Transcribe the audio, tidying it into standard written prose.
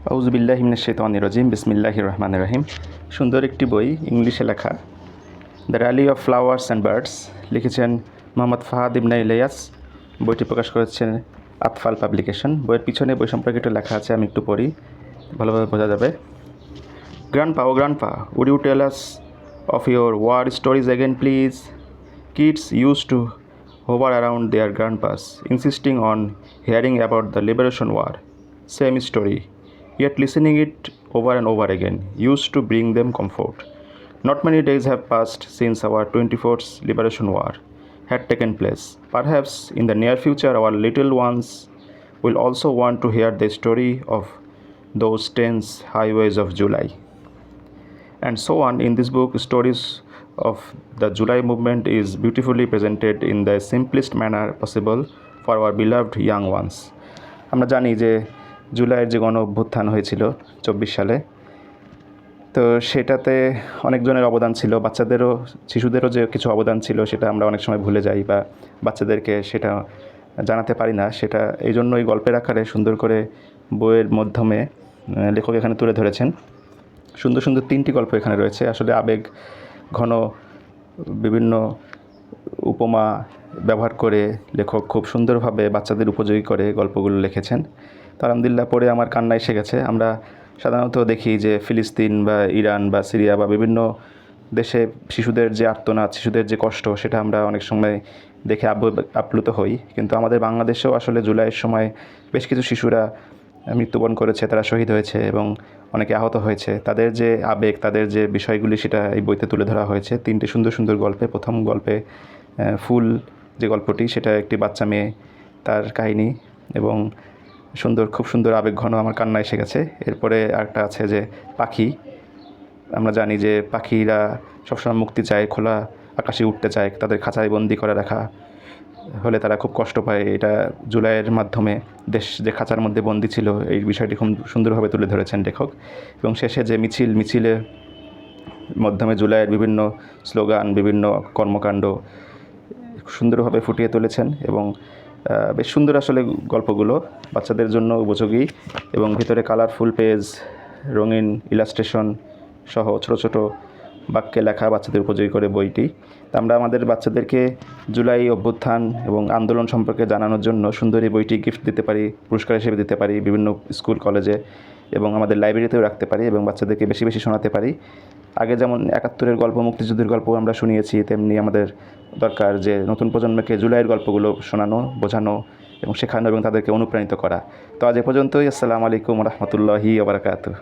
আউযুবিল্লাহি মিনাশ শাইতানির রাজিম বিসমিল্লাহির রহমানির রহিম। সুন্দর একটি বই, ইংলিশে লেখা, the rally of flowers and birds, লিখেছেন মোহাম্মদ ফাহাদ ইবনে ইলিয়াস। বইটি প্রকাশ করেছেন আতফাল পাবলিকেশন। বইয়ের পিছনে বই সম্পর্কে একটু লেখা আছে, আমি একটু পড়ি, ভালোভাবে বোঝা যাবে। গ্র্যান্ডপা, ও grandpa, would you tell us of your war stories again, please? Kids used to hover around their grandpas, insisting on hearing about the Liberation War. Same story, yet listening it over and over again used to bring them comfort. Not many days have passed since our 24th Liberation War had taken place. Perhaps in the near future our little ones will also want to hear the story of those tense highways of July. And so on. In this book, stories of the July movement is beautifully presented in the simplest manner possible for our beloved young ones. আমরা জানি যে জুলাইয়ের যে গণ অভ্যুত্থান হয়েছিল 24 সালে, তো সেটাতে অনেকজনের অবদান ছিল, বাচ্চাদেরও শিশুদেরও যে কিছু অবদান ছিল সেটা আমরা অনেক সময় ভুলে যাই বা বাচ্চাদেরকে সেটা জানাতে পারি না। সেটা এই জন্যই গল্পের আকারে সুন্দর করে বইয়ের মাধ্যমে লেখক এখানে তুলে ধরেছেন। সুন্দর সুন্দর 3টি গল্প এখানে রয়েছে। আসলে আবেগ ঘন বিভিন্ন উপমা ব্যবহার করে লেখক খুব সুন্দরভাবে বাচ্চাদের উপযোগী করে গল্পগুলো লিখেছেন। তো আলহামদুলিল্লাহ, পড়ে আমার কান্না এসে গেছে। আমরা সাধারণত দেখি যে ফিলিস্তিন বা ইরান বা সিরিয়া বা বিভিন্ন দেশে শিশুদের যে আর্তনাদ, শিশুদের যে কষ্ট, সেটা আমরা অনেক সময় দেখে আপ্লুত হই। কিন্তু আমাদের বাংলাদেশেও আসলে জুলাইয়ের সময় বেশ কিছু শিশুরা মৃত্যুবরণ করেছে, তারা শহীদ হয়েছে এবং অনেকে আহত হয়েছে। তাদের যে আবেগ, তাদের যে বিষয়গুলি, সেটা এই বইতে তুলে ধরা হয়েছে 3টি সুন্দর সুন্দর গল্পে। প্রথম গল্পে ফুল যে গল্পটি, সেটা একটি বাচ্চা মেয়ে, তার কাহিনী এবং খুব সুন্দর আবেগ ঘন, আমার কান্না এসে গেছে। এরপরে আরেকটা আছে যে পাখি। আমরা জানি যে পাখিরা সবসময় মুক্তি চায়, খোলা আকাশে উঠতে চায়, তাদের খাঁচায় বন্দি করে রাখা হলে তারা খুব কষ্ট পায়। এটা জুলাইয়ের মাধ্যমে দেশ যে খাঁচার মধ্যে বন্দি ছিল, এই বিষয়টি খুব সুন্দরভাবে তুলে ধরেছেন লেখক। এবং শেষে যে মিছিলের মাধ্যমে জুলাইয়ের বিভিন্ন স্লোগান, বিভিন্ন কর্মকাণ্ড সুন্দরভাবে ফুটিয়ে তুলেছেন এবং বেশ সুন্দর আসলে গল্পগুলো, বাচ্চাদের জন্য উপযোগী এবং ভিতরে কালারফুল পেজ, রঙিন ইলাস্ট্রেশন সহ ছোট ছোট বাক্যে লেখা, বাচ্চাদের উপযোগী করে বইটি। আমরা আমাদের বাচ্চাদেরকে জুলাই অভ্যুত্থান এবং আন্দোলন সম্পর্কে জানানোর জন্য সুন্দর এই বইটি গিফট দিতে পারি, পুরস্কার হিসেবে দিতে পারি বিভিন্ন স্কুল কলেজে এবং আমাদের লাইব্রেরিতেও রাখতে পারি এবং বাচ্চাদেরকে বেশি বেশি শোনাতে পারি। আগে যেমন 71-এর গল্প, মুক্তিযুদ্ধের গল্প আমরা শুনিয়েছি, তেমনি আমাদের দরকার যে নতুন প্রজন্মকে জুলাইয়ের গল্পগুলো শোনানো, বোঝানো এবং শেখানো এবং তাদেরকে অনুপ্রাণিত করা। তো আজ এ পর্যন্তই। আসসালামু আলাইকুম ওয়া রাহমাতুল্লাহি ওয়া বারাকাতুহু।